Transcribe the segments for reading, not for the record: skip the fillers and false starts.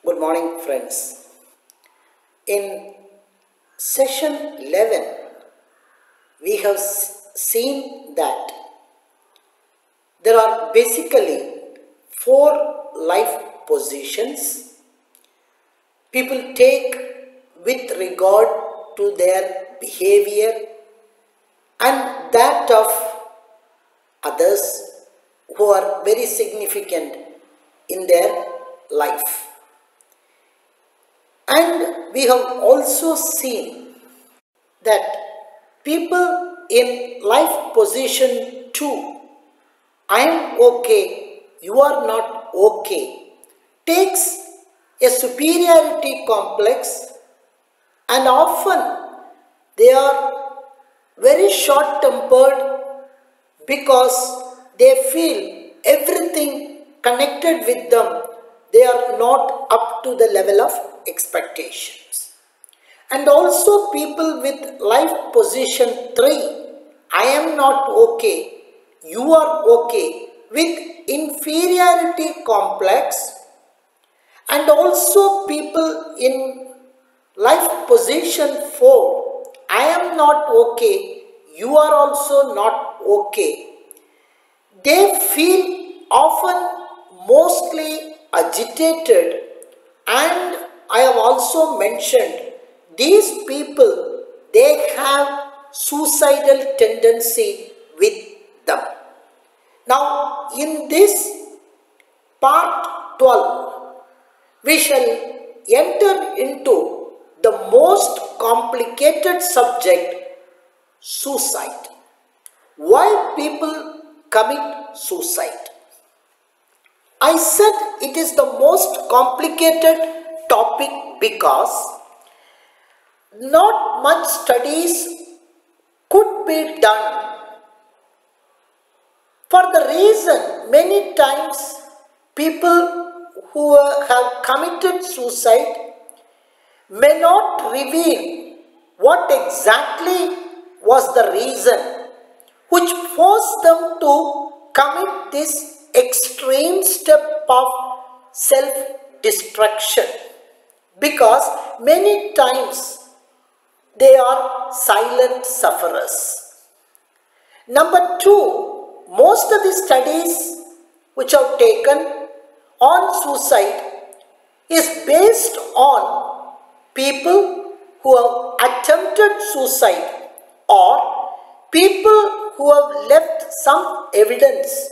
Good morning, friends. In session 11, we have seen that there are basically 4 life positions people take with regard to their behavior and that of others who are very significant in their life. And we have also seen that people in life position 2, I am okay, you are not okay, takes a superiority complex, and often they are very short-tempered because they feel everything connected with them, they are not up to the level of expectations. And also people with life position 3, I am not okay, you are okay, with inferiority complex, and also people in life position 4, I am not okay, you are also not okay. They feel often mostly agitated, and I have also mentioned these people, they have suicidal tendency with them. Now in this part 12, we shall enter into the most complicated subject, suicide. Why people commit suicide? I said it is the most complicated topic because not much studies could be done. For the reason many times people who have committed suicide may not reveal what exactly was the reason which forced them to commit this extreme step of self-destruction, because many times they are silent sufferers. Number 2, most of the studies which are taken on suicide is based on people who have attempted suicide or people who have left some evidence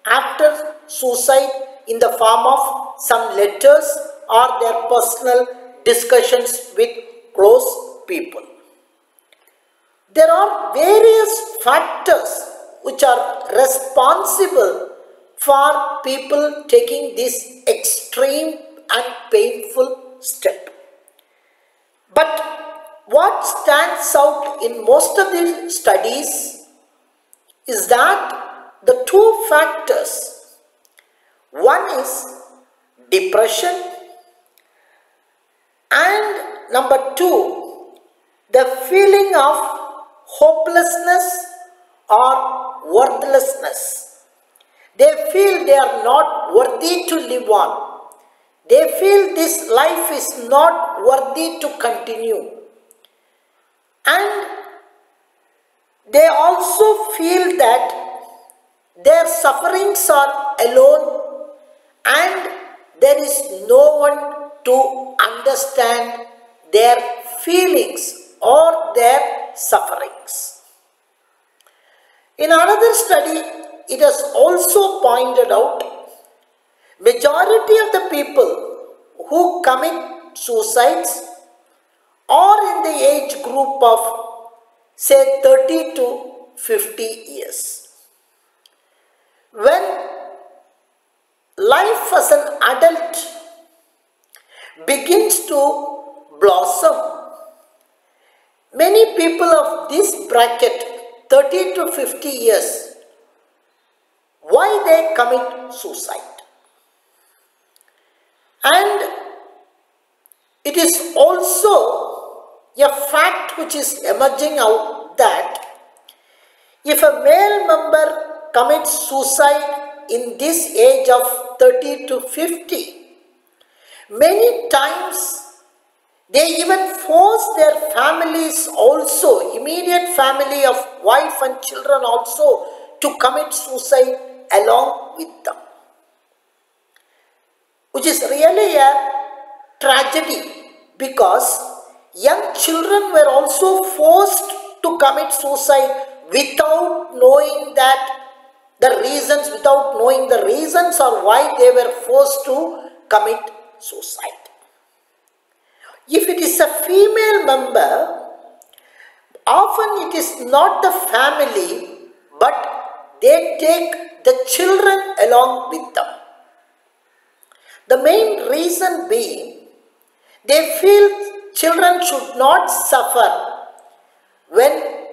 after suicide in the form of some letters or their personal discussions with close people. There are various factors which are responsible for people taking this extreme and painful step. But what stands out in most of the studies is that the 2 factors, one is depression, and number 2, the feeling of hopelessness or worthlessness. They feel they are not worthy to live on. They feel this life is not worthy to continue. And they also feel that their sufferings are alone and there is no one to understand their feelings or their sufferings. In another study, it has also pointed out majority of the people who commit suicides are in the age group of say 30 to 50 years. When life as an adult begins to blossom, many people of this bracket, 30 to 50 years, why they commit suicide? And it is also a fact which is emerging out that if a male member commits suicide in this age of 30 to 50, Many times they even force their families also, immediate family of wife and children also, to commit suicide along with them, which is really a tragedy, because young children were also forced to commit suicide without knowing the reasons or why they were forced to commit suicide. If it is a female member, often it is not the family, but they take the children along with them. The main reason being, they feel children should not suffer when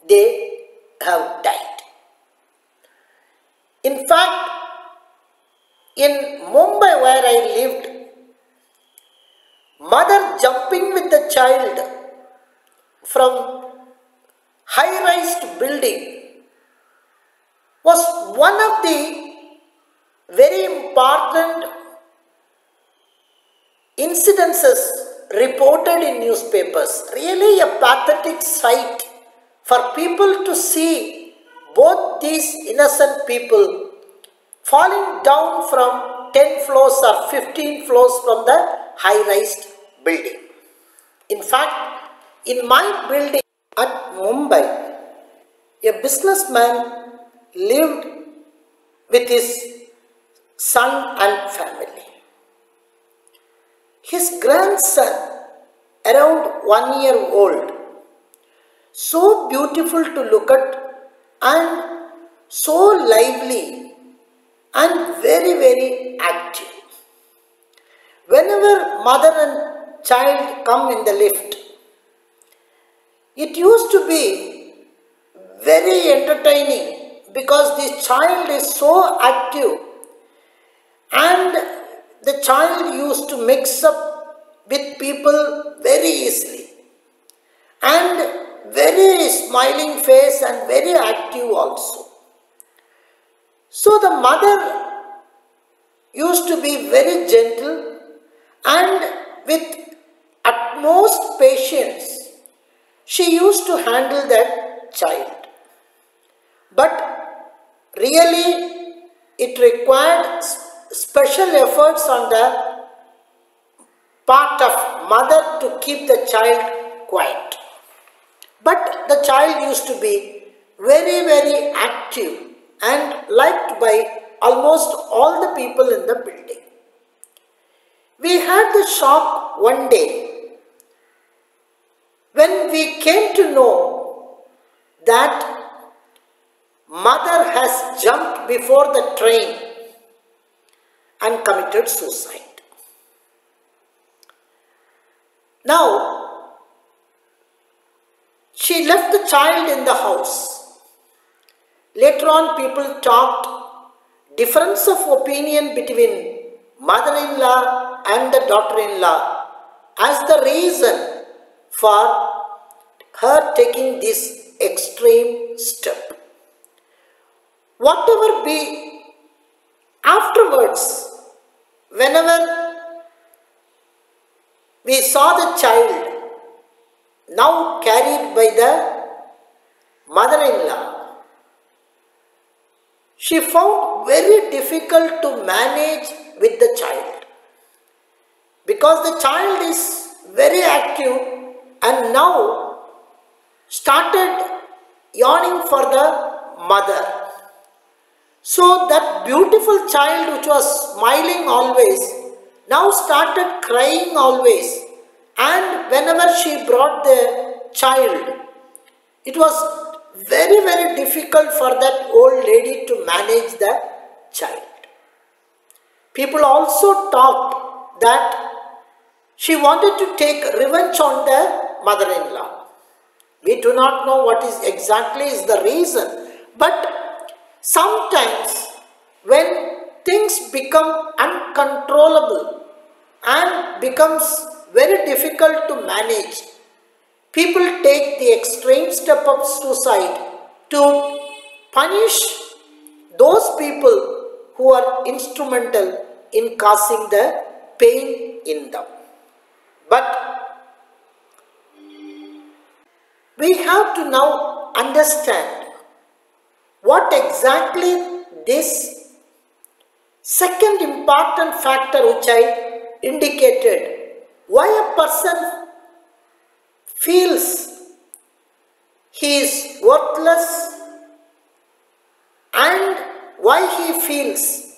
they have died. In fact, in Mumbai where I lived, mother jumping with the child from high-rise building was one of the very important incidences reported in newspapers. Really a pathetic sight for people to see both these innocent people falling down from 10 floors or 15 floors from the high-rise building. In fact, in my building at Mumbai, a businessman lived with his son and family. His grandson, around 1 year old, so beautiful to look at and so lively and very, very active. Whenever mother and child come in the lift, it used to be very entertaining because this child is so active, and the child used to mix up with people very easily and very smiling face and very active also. So the mother used to be very gentle and with utmost patience she used to handle that child. But really it required special efforts on the part of mother to keep the child quiet. But the child used to be very, very active and liked by almost all the people in the building. We had the shock one day when we came to know that mother has jumped before the train and committed suicide. Now, she left the child in the house. Later on, people talked difference of opinion between mother-in-law and the daughter-in-law as the reason for her taking this extreme step. Whatever be, afterwards, whenever we saw the child now carried by the mother-in-law, she found very difficult to manage with the child, because the child is very active and now started yawning for the mother. So that beautiful child which was smiling always now started crying always, and whenever she brought the child, it was very, very difficult for that old lady to manage the child. People also talked that she wanted to take revenge on the mother-in-law. We do not know what is exactly is the reason, but sometimes when things become uncontrollable and becomes very difficult to manage, people take the extreme step of suicide to punish those people who are instrumental in causing the pain in them. But we have to now understand what exactly this second important factor which I indicated, why a person feels he is worthless and why he feels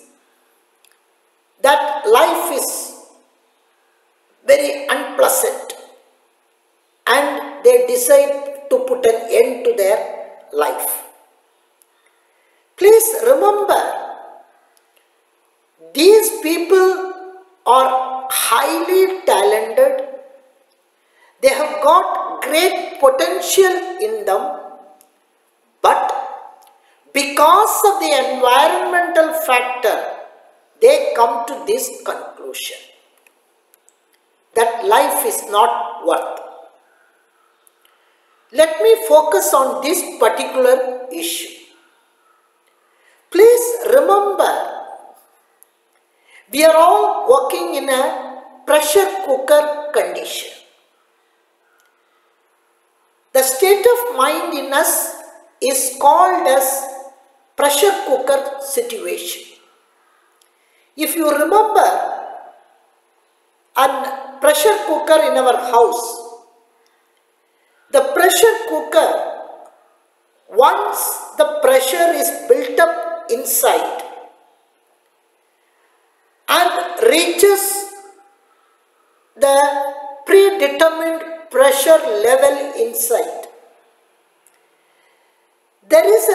that life is very unpleasant and they decide to put an end to their life. Please remember, these people are highly talented. They have got great potential in them, but because of the environmental factor, they come to this conclusion that life is not worth. Let me focus on this particular issue. Please remember, we are all working in a pressure cooker condition. The state of mind in us is called as pressure cooker situation. If you remember, a pressure cooker in our house, the pressure cooker, once the pressure is built up inside and reaches the predetermined pressure level inside, there is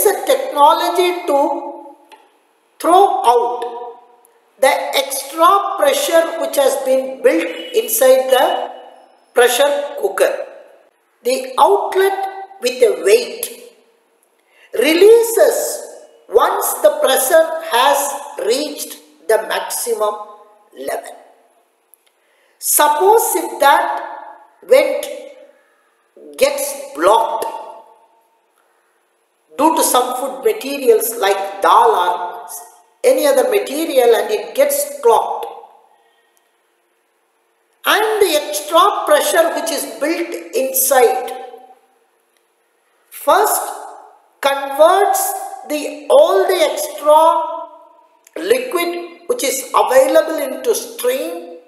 a technology to throw out the extra pressure which has been built inside the pressure cooker. The outlet with a weight releases once the pressure has reached the maximum level. Suppose if that vent gets blocked due to some food materials like dal or any other material and it gets clogged, and the extra pressure which is built inside first converts all the extra liquid which is available into steam,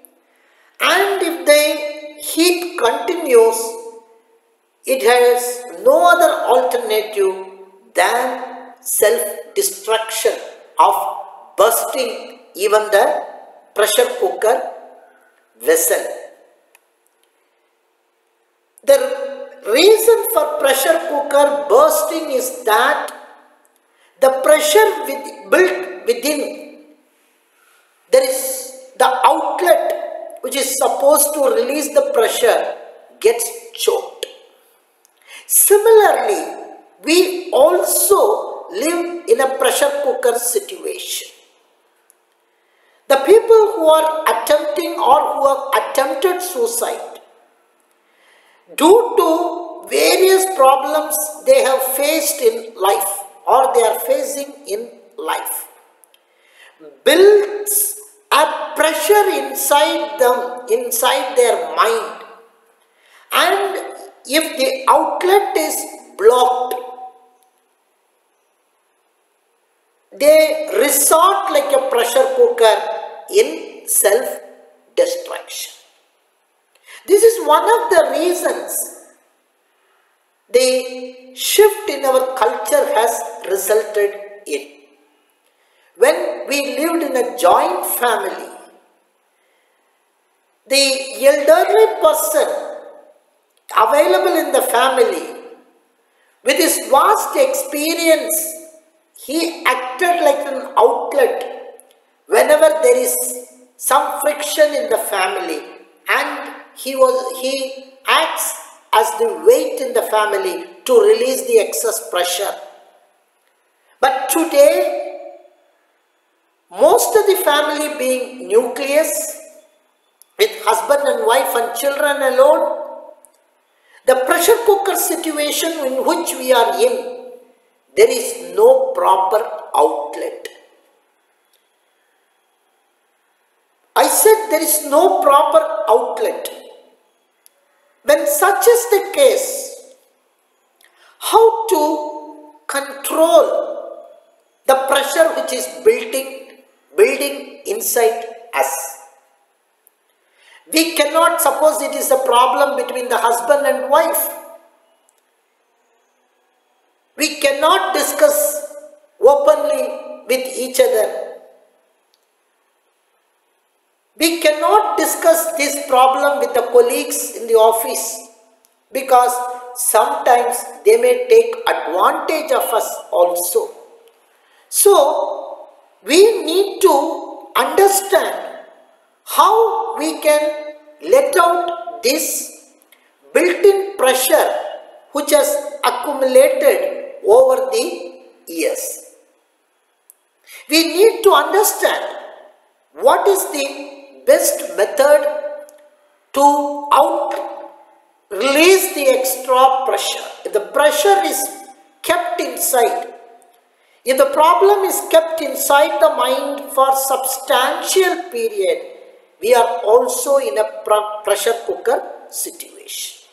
and if the heat continues, it has no other alternative than self-destruction of bursting even the pressure cooker vessel. The reason for pressure cooker bursting is that the pressure built within, there is the outlet which is supposed to release the pressure gets choked. Similarly, we also live in a pressure cooker situation. The people who are attempting or who have attempted suicide, due to various problems they have faced in life or they are facing in life, builds a pressure inside them, inside their mind, and if the outlet is blocked, they resort like a pressure cooker in self-destruction. This is one of the reasons the shift in our culture has resulted in. When we lived in a joint family, the elderly person available in the family, with his vast experience, he acted like an outlet whenever there is some friction in the family, and he acts as the weight in the family to release the excess pressure. But today, most of the family being nucleus, with husband and wife and children alone, the pressure cooker situation in which we are in, there is no proper outlet. said there is no proper outlet. When such is the case, how to control the pressure which is building inside us? We cannot suppose it is a problem between the husband and wife. We cannot discuss openly with each other. We cannot discuss this problem with the colleagues in the office because sometimes they may take advantage of us also. So, we need to understand how we can let out this built-in pressure which has accumulated over the years. We need to understand what is the best method to release the extra pressure. If the pressure is kept inside, if the problem is kept inside the mind for substantial period, we are also in a pressure cooker situation.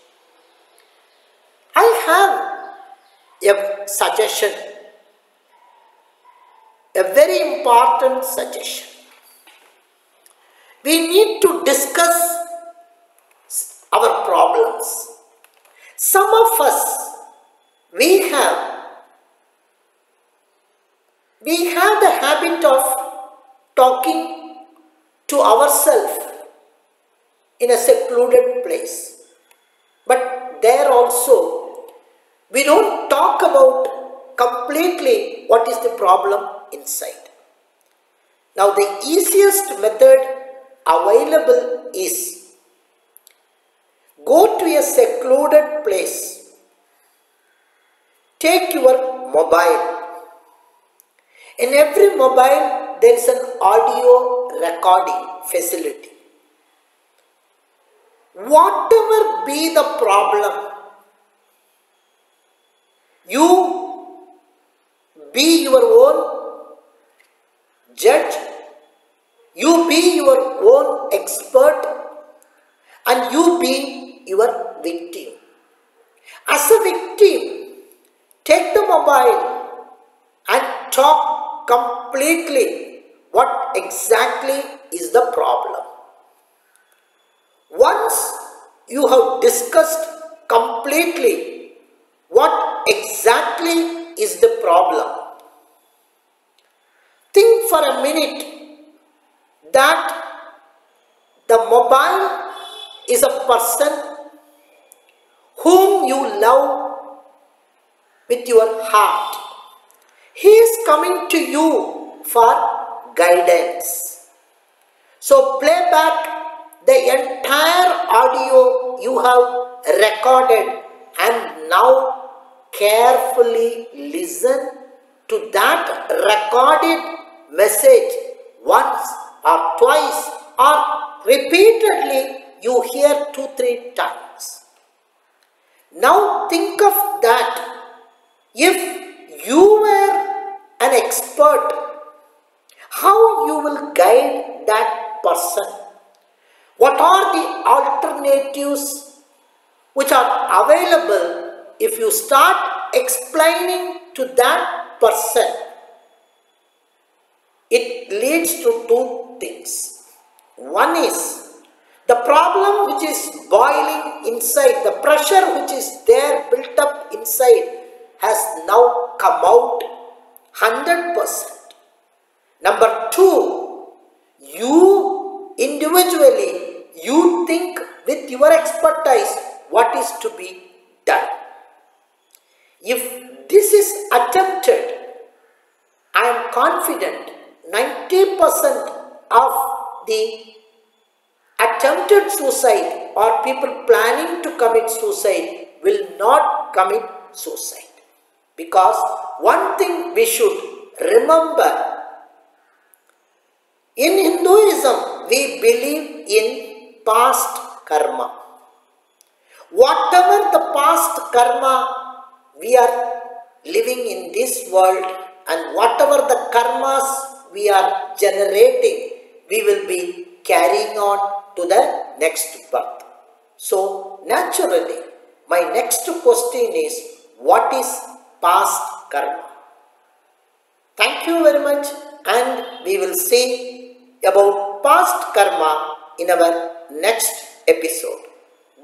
I have a suggestion, a very important suggestion. We need to discuss our problems. Some of us, we have the habit of talking to ourselves in a secluded place. But there also, we don't talk about completely what is the problem inside. Now, the easiest method available is go to a secluded place, take your mobile. In every mobile, there is an audio recording facility. Whatever be the problem, you be your own judge, you be your own expert, and you be your victim. As a victim, take the mobile and talk completely what exactly is the problem. Once you have discussed completely what exactly is the problem, think for a minute that the mobile is a person whom you love with your heart. He is coming to you for guidance. So play back the entire audio you have recorded and now carefully listen to that recorded message once or twice or repeatedly you hear 2-3 times. Now think of that. If you were an expert, how you will guide that person? What are the alternatives which are available if you start explaining to that person? It leads to 2 things. One is the problem which is boiling inside, the pressure which is there built up inside has now come out 100%. Number 2, you individually, you think with your expertise what is to be done. If this is attempted, I am confident 90% of the attempted suicide or people planning to commit suicide will not commit suicide. Because one thing we should remember, in Hinduism we believe in past karma. Whatever the past karma we are living in this world and whatever the karmas we are generating, we will be carrying on to the next birth. So naturally, my next question is, what is past karma? Thank you very much, and we will see about past karma in our next episode.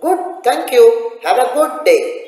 Good, thank you. Have a good day.